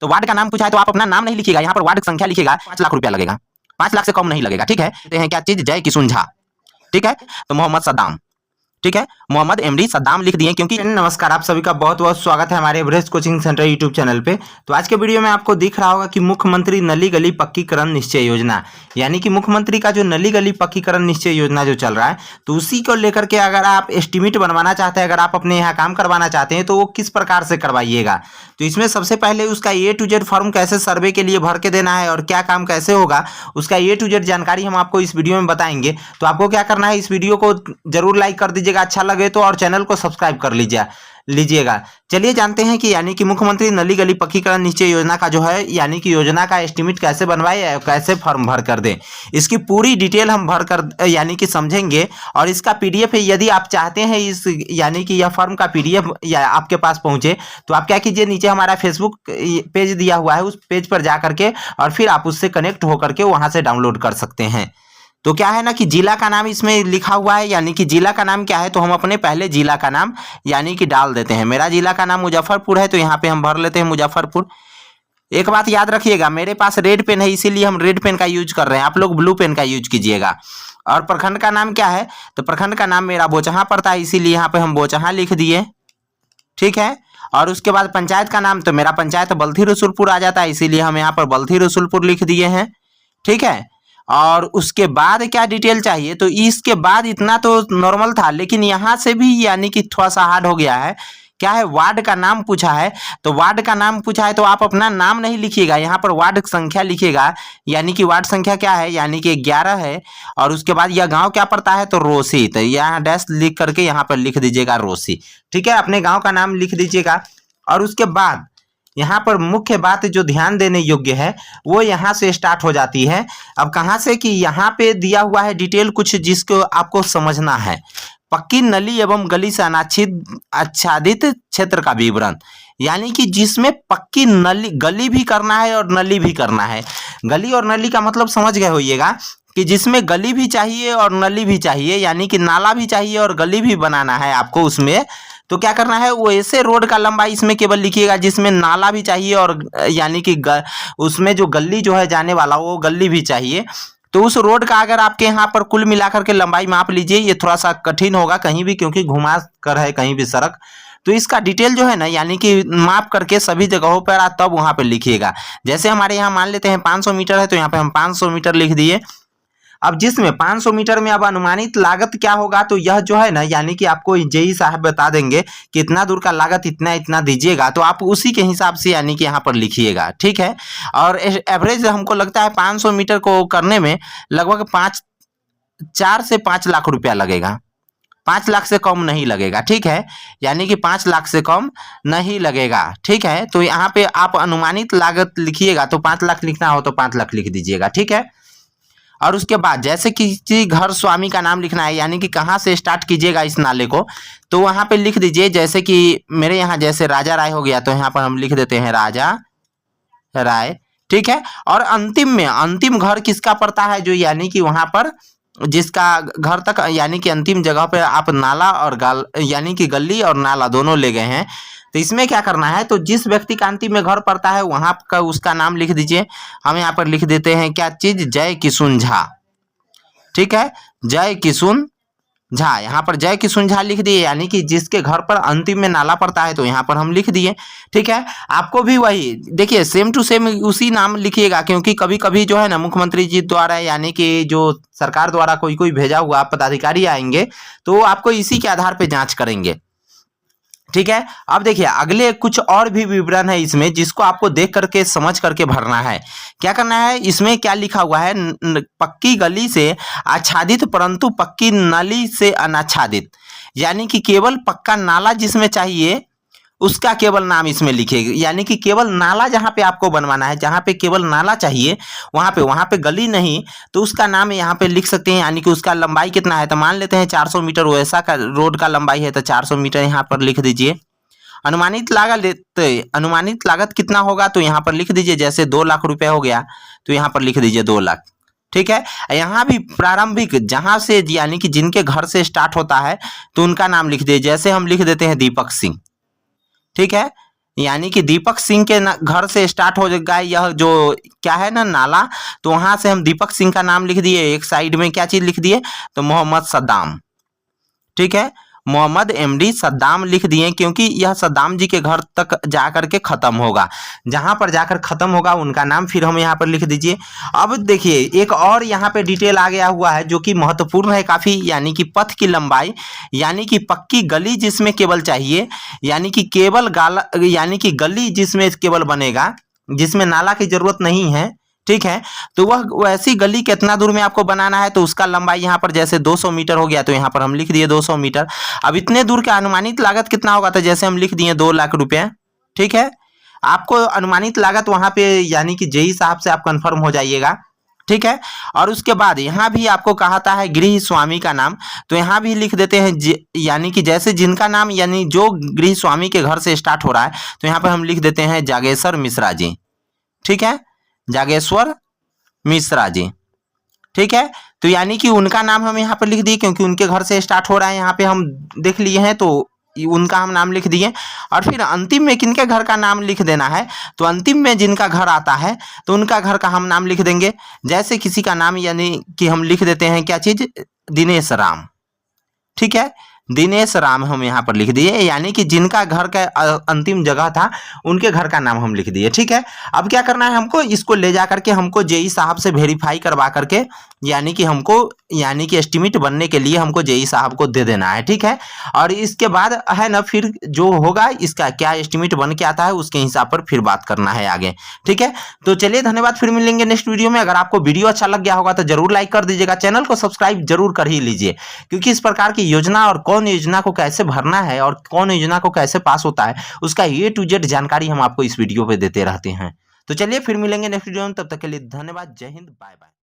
तो वार्ड का नाम पूछा है तो आप अपना नाम नहीं लिखिएगा, यहाँ पर वार्ड संख्या लिखिएगा। 5 लाख रुपया लगेगा, 5 लाख से कम नहीं लगेगा। ठीक है, कहते हैं क्या चीज, जय किशुन झा। ठीक है, तो मोहम्मद सद्दाम, ठीक है, मोहम्मद एमडी सद्दाम लिख दिए क्योंकि। नमस्कार, आप सभी का बहुत बहुत स्वागत है हमारे Everest coaching centre YouTube channel पे। तो आज के वीडियो में आपको दिख रहा होगा कि मुख्यमंत्री नली गली पक्कीकरण निश्चय योजना, यानी कि मुख्यमंत्री का जो नली गली पक्कीकरण निश्चय योजना जो चल रहा है, तो उसी को लेकर के अगर आप एस्टिमेट बनवाना चाहते हैं, अगर आप अपने यहाँ काम करवाना चाहते हैं, तो वो किस प्रकार से करवाइएगा। तो इसमें सबसे पहले उसका A to Z फॉर्म कैसे सर्वे के लिए भर के देना है और क्या काम कैसे होगा, उसका A to Z जानकारी हम आपको इस वीडियो में बताएंगे। तो आपको क्या करना है, इस वीडियो को जरूर लाइक कर दीजिएगा, अच्छा लगे तो, और चैनल को सब्सक्राइब कर लीजिएगा। चलिए जानते हैं कि यानी कि मुख्यमंत्री नली गली पक्कीकरण निश्चय योजना का जो है, यानी कि योजना का एस्टिमेट कैसे बनवाए, कैसे फॉर्म भर कर दें, इसकी पूरी डिटेल हम भर कर यानी कि समझेंगे। और इसका PDF है, यदि आप चाहते हैं इस यानी कि यह फॉर्म का PDF या आपके पास पहुंचे, तो आप क्या कीजिए, नीचे हमारा फेसबुक पेज दिया हुआ है, उस पेज पर जा करके और फिर आप उससे कनेक्ट होकर के वहां से डाउनलोड कर सकते हैं। तो क्या है ना कि जिला का नाम इसमें लिखा हुआ है, यानी कि जिला का नाम क्या है, तो हम अपने पहले जिला का नाम यानी कि डाल देते हैं। मेरा जिला का नाम मुजफ्फरपुर है, तो यहाँ पे हम भर लेते हैं मुजफ्फरपुर। एक बात याद रखिएगा, मेरे पास रेड पेन है इसीलिए हम रेड पेन का यूज कर रहे हैं, आप लोग ब्लू पेन का यूज कीजिएगा। और प्रखंड का नाम क्या है, तो प्रखंड का नाम मेरा बोचहा पड़ता है, इसीलिए यहाँ पे हम बोचहा लिख दिए। ठीक है, और उसके बाद पंचायत का नाम, तो मेरा पंचायत बल्थी रसुलपुर आ जाता है, इसीलिए हम यहाँ पर बल्थी रसुलपुर लिख दिए हैं। ठीक है, और उसके बाद क्या डिटेल चाहिए, तो इसके बाद इतना तो नॉर्मल था, लेकिन यहाँ से भी यानी कि थोड़ा सा हार्ड हो गया है। क्या है, वार्ड का नाम पूछा है, तो वार्ड का नाम पूछा है तो आप अपना नाम नहीं लिखिएगा, यहाँ पर वार्ड संख्या लिखिएगा, यानी कि वार्ड संख्या क्या है, यानी कि 11 है। और उसके बाद यह गांव क्या पड़ता है, तो रोसी, तो यहाँ डैश लिख करके यहाँ पर लिख दीजिएगा रोसी। ठीक है, अपने गाँव का नाम लिख दीजिएगा। और उसके बाद यहाँ पर मुख्य बात जो ध्यान देने योग्य है वो यहाँ से स्टार्ट हो जाती है। अब कहाँ से, कि यहाँ पे दिया हुआ है डिटेल कुछ जिसको आपको समझना है। पक्की नली एवं गली से आच्छादित क्षेत्र का विवरण, यानी कि जिसमें पक्की नली गली भी करना है और नली भी करना है। गली और नली का मतलब समझ गए होइएगा कि जिसमें गली भी चाहिए और नली भी चाहिए, यानी कि नाला भी चाहिए और गली भी बनाना है आपको उसमें। तो क्या करना है, वो ऐसे रोड का लंबाई इसमें केवल लिखिएगा जिसमें नाला भी चाहिए और यानी कि उसमें जो गली जो है जाने वाला वो गली भी चाहिए। तो उस रोड का अगर आपके यहाँ पर कुल मिलाकर के लंबाई माप लीजिए, ये थोड़ा सा कठिन होगा कहीं भी, क्योंकि घुमा कर है कहीं भी सड़क। तो इसका डिटेल जो है ना, यानी कि माप करके सभी जगहों पर तब वहाँ पे लिखिएगा। जैसे हमारे यहाँ मान लेते हैं 500 मीटर है, तो यहाँ पे हम 500 मीटर लिख दिए। अब जिसमें 500 मीटर में अब अनुमानित लागत क्या होगा, तो यह जो है ना, यानी कि आपको जेई साहब बता देंगे कि इतना दूर का लागत इतना इतना दीजिएगा, तो आप उसी के हिसाब से यानी कि यहाँ पर लिखिएगा। ठीक है, और एवरेज हमको लगता है 500 मीटर को करने में लगभग 4 से 5 लाख रुपया लगेगा, 5 लाख से कम नहीं लगेगा। ठीक है, यानी कि 5 लाख से कम नहीं लगेगा। ठीक है, तो यहाँ पे आप अनुमानित लागत लिखिएगा, तो 5 लाख लिखना हो तो 5 लाख लिख दीजिएगा। ठीक है, और उसके बाद जैसे किसी घर स्वामी का नाम लिखना है, यानी कि कहाँ से स्टार्ट कीजिएगा इस नाले को, तो वहाँ पे लिख दीजिए। जैसे कि मेरे यहाँ जैसे राजा राय हो गया, तो यहाँ पर हम लिख देते हैं राजा राय। ठीक है, और अंतिम में अंतिम घर किसका पड़ता है, जो यानी कि वहाँ पर जिसका घर तक यानी कि अंतिम जगह पे आप नाला और यानी कि गली और नाला दोनों ले गए हैं। तो इसमें क्या करना है, तो जिस व्यक्ति का अंतिम में घर पड़ता है वहां का उसका नाम लिख दीजिए। हम यहाँ पर लिख देते हैं क्या चीज, जय किशुन झा। ठीक है, जय किशुन झा, यहाँ पर जय किशुन झा लिख दिए, यानी कि जिसके घर पर अंतिम में नाला पड़ता है, तो यहाँ पर हम लिख दिए। ठीक है, आपको भी वही देखिए सेम टू सेम उसी नाम लिखिएगा, क्योंकि कभी कभी जो है ना मुख्यमंत्री जी द्वारा यानी कि जो सरकार द्वारा कोई कोई भेजा हुआ पदाधिकारी आएंगे, तो आपको इसी के आधार पर जाँच करेंगे। ठीक है, अब देखिए अगले कुछ और भी विवरण है इसमें, जिसको आपको देख करके समझ करके भरना है। क्या करना है, इसमें क्या लिखा हुआ है, पक्की गली से आच्छादित परंतु पक्की नली से अनाच्छादित, यानी कि केवल पक्का नाला जिसमें चाहिए उसका केवल नाम इसमें लिखेगा, यानी कि केवल नाला जहाँ पे आपको बनवाना है, जहाँ पे केवल नाला चाहिए वहाँ पे गली नहीं, तो उसका नाम यहाँ पे लिख सकते हैं। यानी कि उसका लंबाई कितना है, तो मान लेते हैं 400 मीटर वैसा का रोड का लंबाई है, तो 400 मीटर यहाँ पर लिख दीजिए। अनुमानित लागत कितना होगा, तो यहाँ पर लिख दीजिए। जैसे 2 लाख रुपया हो गया, तो यहाँ पर लिख दीजिए 2 लाख। ठीक है, यहाँ भी प्रारंभिक जहाँ से यानी कि जिनके घर से स्टार्ट होता है, तो उनका नाम लिख दीजिए। जैसे हम लिख देते हैं दीपक सिंह। ठीक है, यानी कि दीपक सिंह के घर से स्टार्ट हो जाएगा यह जो क्या है ना नाला, तो वहां से हम दीपक सिंह का नाम लिख दिए, एक साइड में क्या चीज लिख दिए, तो मोहम्मद सद्दाम, ठीक है, मोहम्मद एमडी सद्दाम लिख दिए, क्योंकि यह सद्दाम जी के घर तक जाकर के खत्म होगा, जहां पर जाकर खत्म होगा उनका नाम फिर हम यहाँ पर लिख दीजिए। अब देखिए एक और यहाँ पे डिटेल आ गया हुआ है जो कि महत्वपूर्ण है काफी, यानी कि पथ की लंबाई, यानी कि पक्की गली जिसमें केबल चाहिए, यानी कि केबल गाला, यानी कि गली जिसमें केबल बनेगा, जिसमें नाला की जरूरत नहीं है, ठीक है, तो वह वैसी गली कितना दूर में आपको बनाना है, तो उसका लंबाई यहाँ पर जैसे 200 मीटर हो गया, तो यहाँ पर हम लिख दिए 200 मीटर। अब इतने दूर का अनुमानित लागत कितना होगा, तो जैसे हम लिख दिए 2 लाख रुपए, ठीक है, आपको अनुमानित लागत वहां पे यानी कि जेई साहब से आप कंफर्म हो जाइएगा, ठीक है। और उसके बाद यहाँ भी आपको कहता है गृह स्वामी का नाम, तो यहाँ भी लिख देते हैं यानी कि जैसे जिनका नाम यानी जो गृह स्वामी के घर से स्टार्ट हो रहा है, तो यहाँ पर हम लिख देते हैं जागेश्वर मिश्रा जी, ठीक है, जागेश्वर मिश्रा जी, ठीक है। तो यानी कि उनका नाम हम यहाँ पर लिख दिए क्योंकि उनके घर से स्टार्ट हो रहा है, यहाँ पे हम देख लिए हैं, तो उनका हम नाम लिख दिए। और फिर अंतिम में किनके घर का नाम लिख देना है, तो अंतिम में जिनका घर आता है तो उनका घर का हम नाम लिख देंगे, जैसे किसी का नाम यानी कि हम लिख देते हैं क्या चीज, दिनेश राम, ठीक है, दिनेश राम हम यहाँ पर लिख दिए, यानी कि जिनका घर का अंतिम जगह था उनके घर का नाम हम लिख दिए, ठीक है। अब क्या करना है हमको, इसको ले जा करके हमको जेई साहब से वेरीफाई करवा करके, यानी कि हमको यानी कि एस्टिमेट बनने के लिए हमको जेई साहब को दे देना है, ठीक है। और इसके बाद है ना फिर जो होगा इसका क्या एस्टिमेट बन के आता है उसके हिसाब पर फिर बात करना है आगे, ठीक है। तो चलिए धन्यवाद, फिर मिलेंगे नेक्स्ट वीडियो में। अगर आपको वीडियो अच्छा लग गया होगा तो जरूर लाइक कर दीजिएगा, चैनल को सब्सक्राइब जरूर कर ही लीजिए, क्योंकि इस प्रकार की योजना और कौन योजना को कैसे भरना है और कौन योजना को कैसे पास होता है उसका A to Z जानकारी हम आपको इस वीडियो पे देते रहते हैं। तो चलिए फिर मिलेंगे नेक्स्ट वीडियो में, तब तक के लिए धन्यवाद, जय हिंद, बाय बाय।